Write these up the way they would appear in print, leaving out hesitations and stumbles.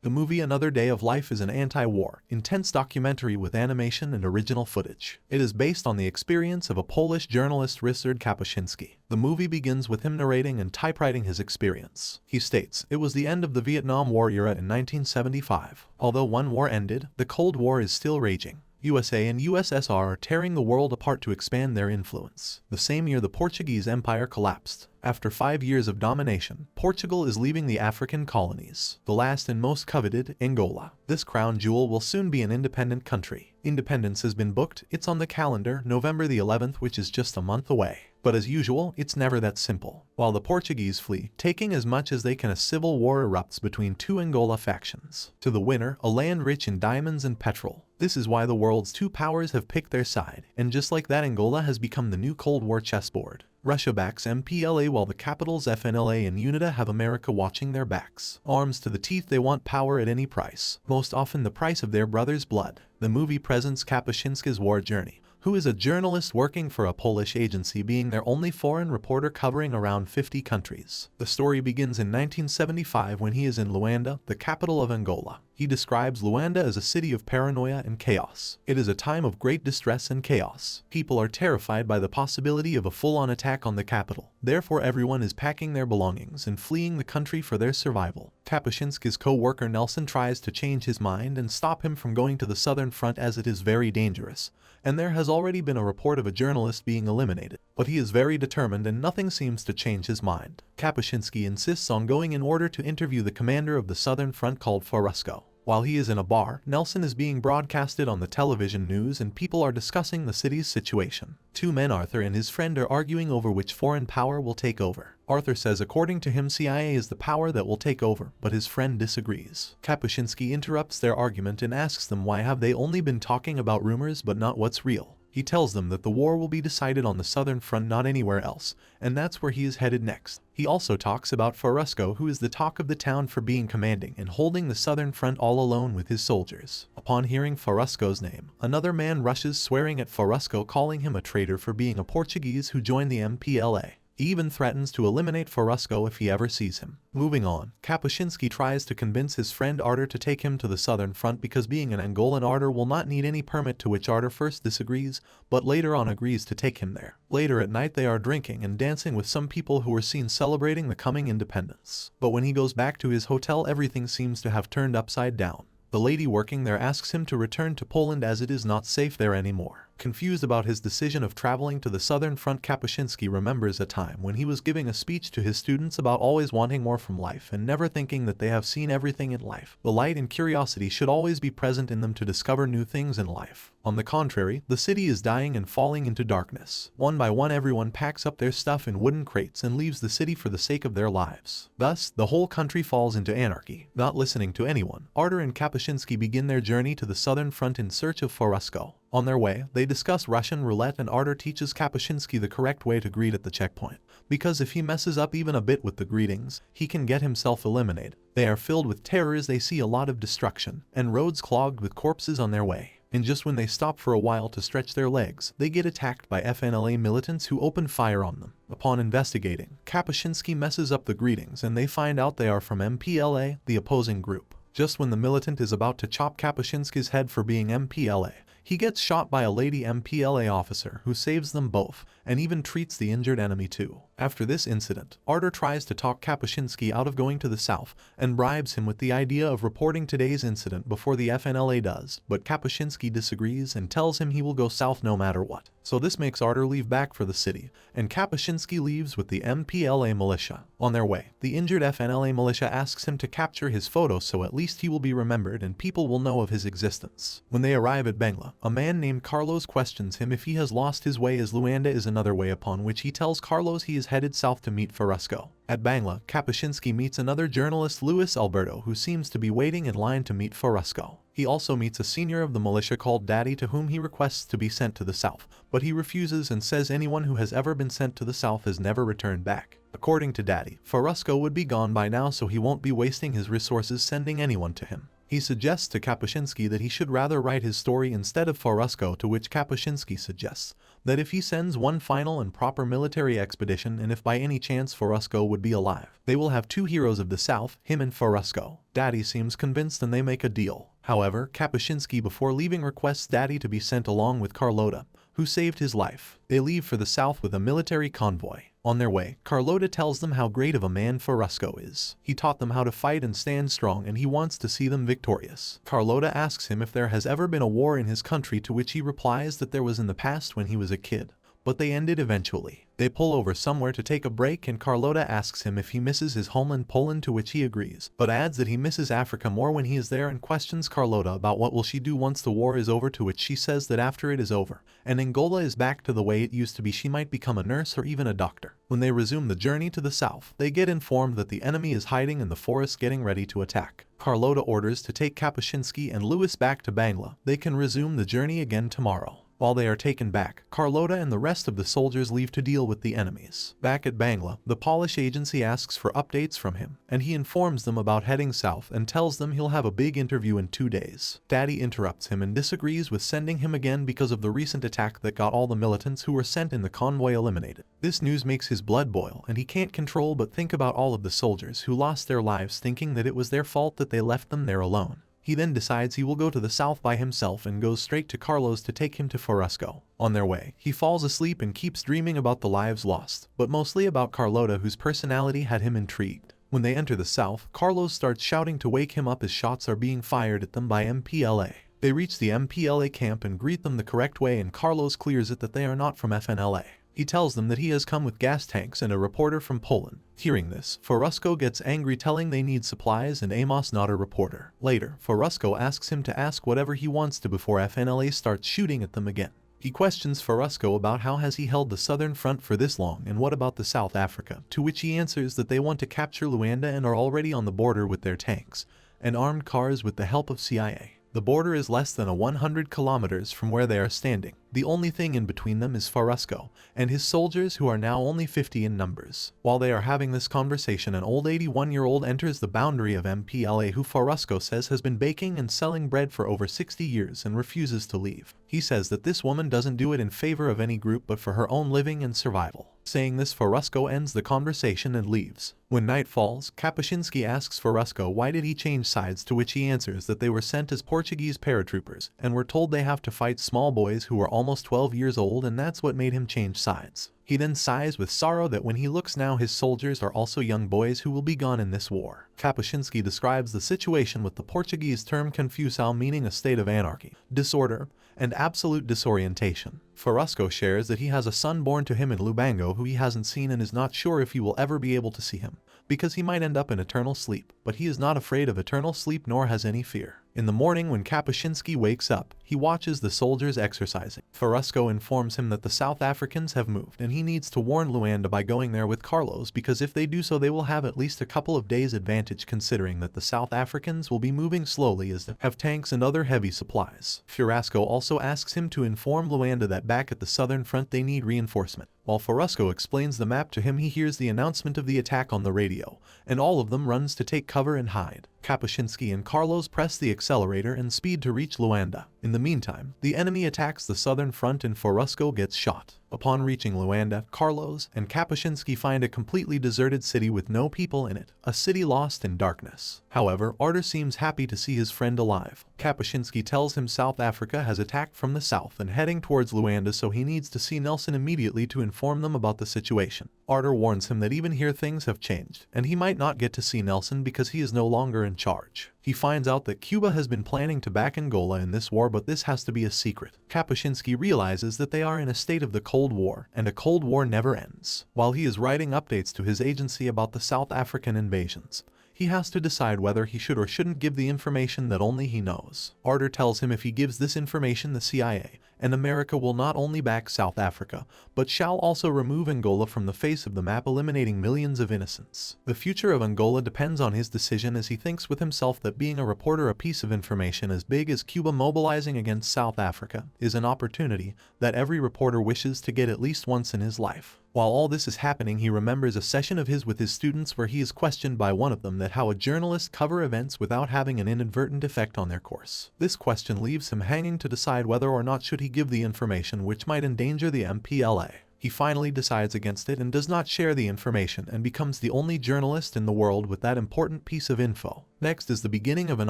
The movie Another Day of Life is an anti-war, intense documentary with animation and original footage. It is based on the experience of a Polish journalist Ryszard Kapuscinski. The movie begins with him narrating and typewriting his experience. He states, "It was the end of the Vietnam War era in 1975. Although one war ended, the Cold War is still raging. USA and USSR are tearing the world apart to expand their influence. The same year the Portuguese Empire collapsed. After 5 years of domination, Portugal is leaving the African colonies. The last and most coveted, Angola. This crown jewel will soon be an independent country. Independence has been booked, it's on the calendar, November the 11th, which is just a month away. But as usual, it's never that simple. While the Portuguese flee, taking as much as they can, a civil war erupts between two Angola factions. To the winner, a land rich in diamonds and petrol. This is why the world's two powers have picked their side, and just like that, Angola has become the new Cold War chessboard. Russia backs MPLA while the capitals FNLA and UNITA have America watching their backs. Arms to the teeth, they want power at any price, most often the price of their brother's blood. The movie presents Kapuscinski's war journey, who is a journalist working for a Polish agency, being their only foreign reporter covering around 50 countries. The story begins in 1975 when he is in Luanda, the capital of Angola. He describes Luanda as a city of paranoia and chaos. It is a time of great distress and chaos. People are terrified by the possibility of a full-on attack on the capital. Therefore, everyone is packing their belongings and fleeing the country for their survival. Kapuscinski's co-worker Nelson tries to change his mind and stop him from going to the southern front, as it is very dangerous, and there has already been a report of a journalist being eliminated. But he is very determined and nothing seems to change his mind. Kapuscinski insists on going in order to interview the commander of the southern front, called Farusco. While he is in a bar, Nelson is being broadcasted on the television news and people are discussing the city's situation. Two men, Arthur and his friend, are arguing over which foreign power will take over. Arthur says according to him CIA is the power that will take over, but his friend disagrees. Kapuscinski interrupts their argument and asks them why have they only been talking about rumors but not what's real. He tells them that the war will be decided on the southern front, not anywhere else, and that's where he is headed next. He also talks about Farusco, who is the talk of the town for being commanding and holding the southern front all alone with his soldiers. Upon hearing Farusco's name, another man rushes, swearing at Farusco, calling him a traitor for being a Portuguese who joined the MPLA. He even threatens to eliminate Farusco if he ever sees him. Moving on, Kapuscinski tries to convince his friend Arthur to take him to the southern front because being an Angolan, Arthur will not need any permit, to which Arthur first disagrees, but later on agrees to take him there. Later at night they are drinking and dancing with some people who were seen celebrating the coming independence. But when he goes back to his hotel, everything seems to have turned upside down. The lady working there asks him to return to Poland as it is not safe there anymore. Confused about his decision of traveling to the southern front, Kapuscinski remembers a time when he was giving a speech to his students about always wanting more from life and never thinking that they have seen everything in life. The light and curiosity should always be present in them to discover new things in life. On the contrary, the city is dying and falling into darkness. One by one, everyone packs up their stuff in wooden crates and leaves the city for the sake of their lives. Thus, the whole country falls into anarchy. Not listening to anyone, Arthur and Kapuscinski begin their journey to the southern front in search of Farusco. On their way, they discuss Russian roulette and Arthur teaches Kapuscinski the correct way to greet at the checkpoint, because if he messes up even a bit with the greetings, he can get himself eliminated. They are filled with terror as they see a lot of destruction, and roads clogged with corpses on their way. And just when they stop for a while to stretch their legs, they get attacked by FNLA militants who open fire on them. Upon investigating, Kapuscinski messes up the greetings and they find out they are from MPLA, the opposing group. Just when the militant is about to chop Kapuscinski's head for being MPLA, he gets shot by a lady MPLA officer who saves them both and even treats the injured enemy too. After this incident, Arthur tries to talk Kapuscinski out of going to the south and bribes him with the idea of reporting today's incident before the FNLA does, but Kapuscinski disagrees and tells him he will go south no matter what. So this makes Arthur leave back for the city, and Kapuscinski leaves with the MPLA militia. On their way, the injured FNLA militia asks him to capture his photo so at least he will be remembered and people will know of his existence. When they arrive at Bangla, a man named Carlos questions him if he has lost his way, as Luanda is another way, upon which he tells Carlos he is headed south to meet Farusco. At Bangla, Kapuscinski meets another journalist, Luis Alberto, who seems to be waiting in line to meet Farusco. He also meets a senior of the militia called Daddy, to whom he requests to be sent to the south, but he refuses and says anyone who has ever been sent to the south has never returned back. According to Daddy, Farusco would be gone by now, so he won't be wasting his resources sending anyone to him. He suggests to Kapuscinski that he should rather write his story instead of Farusco, to which Kapuscinski suggests, that if he sends one final and proper military expedition and if by any chance Forusco would be alive, they will have 2 heroes of the South, him and Forusco. Daddy seems convinced and they make a deal. However, Kapuscinski before leaving requests Daddy to be sent along with Carlota, who saved his life. They leave for the south with a military convoy. On their way, Carlota tells them how great of a man Forusco is. He taught them how to fight and stand strong and he wants to see them victorious. Carlota asks him if there has ever been a war in his country, to which he replies that there was in the past when he was a kid, but they ended eventually. They pull over somewhere to take a break and Carlota asks him if he misses his homeland Poland, to which he agrees, but adds that he misses Africa more when he is there and questions Carlota about what will she do once the war is over, to which she says that after it is over and Angola is back to the way it used to be, she might become a nurse or even a doctor. When they resume the journey to the south, they get informed that the enemy is hiding in the forest getting ready to attack. Carlota orders to take Kapuscinski and Lewis back to Bangla. They can resume the journey again tomorrow. While they are taken back, Carlota and the rest of the soldiers leave to deal with the enemies. Back at Bangla, the Polish agency asks for updates from him, and he informs them about heading south and tells them he'll have a big interview in 2 days. Daddy interrupts him and disagrees with sending him again because of the recent attack that got all the militants who were sent in the convoy eliminated. This news makes his blood boil and he can't control but think about all of the soldiers who lost their lives, thinking that it was their fault that they left them there alone. He then decides he will go to the south by himself and goes straight to Carlos to take him to Forusco. On their way, he falls asleep and keeps dreaming about the lives lost, but mostly about Carlota, whose personality had him intrigued. When they enter the south, Carlos starts shouting to wake him up as shots are being fired at them by MPLA. They reach the MPLA camp and greet them the correct way and Carlos clears it that they are not from FNLA. He tells them that he has come with gas tanks and a reporter from Poland. Hearing this, Forusco gets angry, telling they need supplies and Amos not a reporter. Later, Forusco asks him to ask whatever he wants to before FNLA starts shooting at them again. He questions Forusco about how has he held the southern front for this long and what about the South Africa, to which he answers that they want to capture Luanda and are already on the border with their tanks and armed cars with the help of CIA. The border is less than 100 kilometers from where they are standing. The only thing in between them is Forusco and his soldiers, who are now only 50 in numbers. While they are having this conversation, an old 81-year-old enters the boundary of MPLA, who Forusco says has been baking and selling bread for over 60 years and refuses to leave. He says that this woman doesn't do it in favor of any group but for her own living and survival. Saying this, Forusco ends the conversation and leaves. When night falls, Kapuscinski asks Forusco why did he change sides, to which he answers that they were sent as Portuguese paratroopers and were told they have to fight small boys who were almost 12 years old, and that's what made him change sides. He then sighs with sorrow that when he looks now, his soldiers are also young boys who will be gone in this war. Kapuscinski describes the situation with the Portuguese term confusão, meaning a state of anarchy, disorder, and absolute disorientation. Forusco shares that he has a son born to him in Lubango who he hasn't seen and is not sure if he will ever be able to see him, because he might end up in eternal sleep, but he is not afraid of eternal sleep nor has any fear. In the morning, when Kapuscinski wakes up, he watches the soldiers exercising. Forusco informs him that the South Africans have moved and he needs to warn Luanda by going there with Carlos, because if they do so they will have at least a couple of days advantage, considering that the South Africans will be moving slowly as they have tanks and other heavy supplies. Forusco also asks him to inform Luanda that back at the southern front they need reinforcement. While Forusco explains the map to him, he hears the announcement of the attack on the radio, and all of them runs to take cover and hide. Kapuscinski and Carlos press the accelerator and speed to reach Luanda. In the meantime, the enemy attacks the southern front and Forusco gets shot. Upon reaching Luanda, Carlos and Kapuscinski find a completely deserted city with no people in it, a city lost in darkness. However, Arthur seems happy to see his friend alive. Kapuscinski tells him South Africa has attacked from the south and heading towards Luanda, so he needs to see Nelson immediately to inform them about the situation. Arthur warns him that even here things have changed, and he might not get to see Nelson because he is no longer in charge. He finds out that Cuba has been planning to back Angola in this war, but this has to be a secret. Kapuscinski realizes that they are in a state of the Cold War, and a Cold War never ends. While he is writing updates to his agency about the South African invasions, he has to decide whether he should or shouldn't give the information that only he knows. Arthur tells him if he gives this information, the CIA and America will not only back South Africa, but shall also remove Angola from the face of the map, eliminating millions of innocents. The future of Angola depends on his decision, as he thinks with himself that being a reporter, a piece of information as big as Cuba mobilizing against South Africa is an opportunity that every reporter wishes to get at least once in his life. While all this is happening, he remembers a session of his with his students where he is questioned by one of them that how a journalist cover events without having an inadvertent effect on their course. This question leaves him hanging to decide whether or not should he give the information which might endanger the MPLA. He finally decides against it and does not share the information and becomes the only journalist in the world with that important piece of info. Next is the beginning of an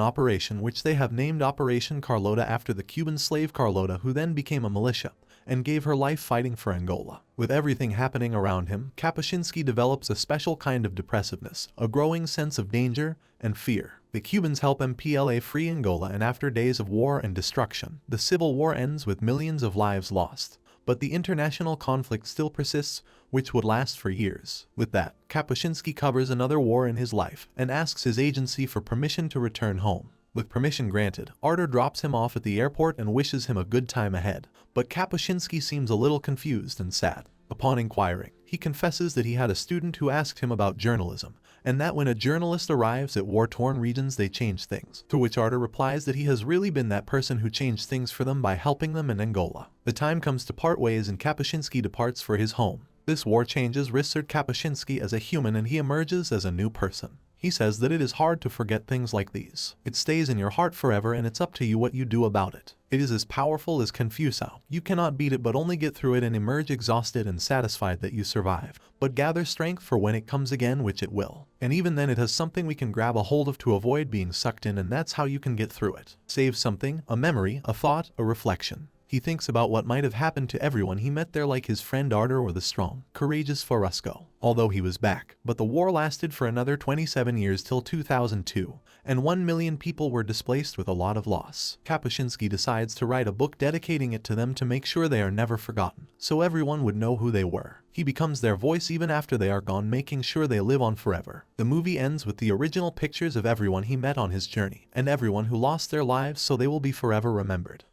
operation which they have named Operation Carlota after the Cuban slave Carlota, who then became a militia and gave her life fighting for Angola. With everything happening around him, Kapuscinski develops a special kind of depressiveness, a growing sense of danger and fear. The Cubans help MPLA free Angola, and after days of war and destruction, the civil war ends with millions of lives lost. But the international conflict still persists, which would last for years. With that, Kapuscinski covers another war in his life and asks his agency for permission to return home. With permission granted, Arthur drops him off at the airport and wishes him a good time ahead. But Kapuscinski seems a little confused and sad. Upon inquiring, he confesses that he had a student who asked him about journalism, and that when a journalist arrives at war-torn regions they change things. To which Arthur replies that he has really been that person who changed things for them by helping them in Angola. The time comes to part ways and Kapuscinski departs for his home. This war changes Richard Kapuscinski as a human and he emerges as a new person. He says that it is hard to forget things like these. It stays in your heart forever and it's up to you what you do about it. It is as powerful as Confucio. You cannot beat it but only get through it and emerge exhausted and satisfied that you survive. But gather strength for when it comes again, which it will. And even then it has something we can grab a hold of to avoid being sucked in, and that's how you can get through it. Save something, a memory, a thought, a reflection. He thinks about what might have happened to everyone he met there, like his friend Arthur or the strong, courageous Forusco, although he was back. But the war lasted for another 27 years till 2002, and 1 million people were displaced with a lot of loss. Kapuscinski decides to write a book dedicating it to them to make sure they are never forgotten, so everyone would know who they were. He becomes their voice even after they are gone, making sure they live on forever. The movie ends with the original pictures of everyone he met on his journey, and everyone who lost their lives, so they will be forever remembered.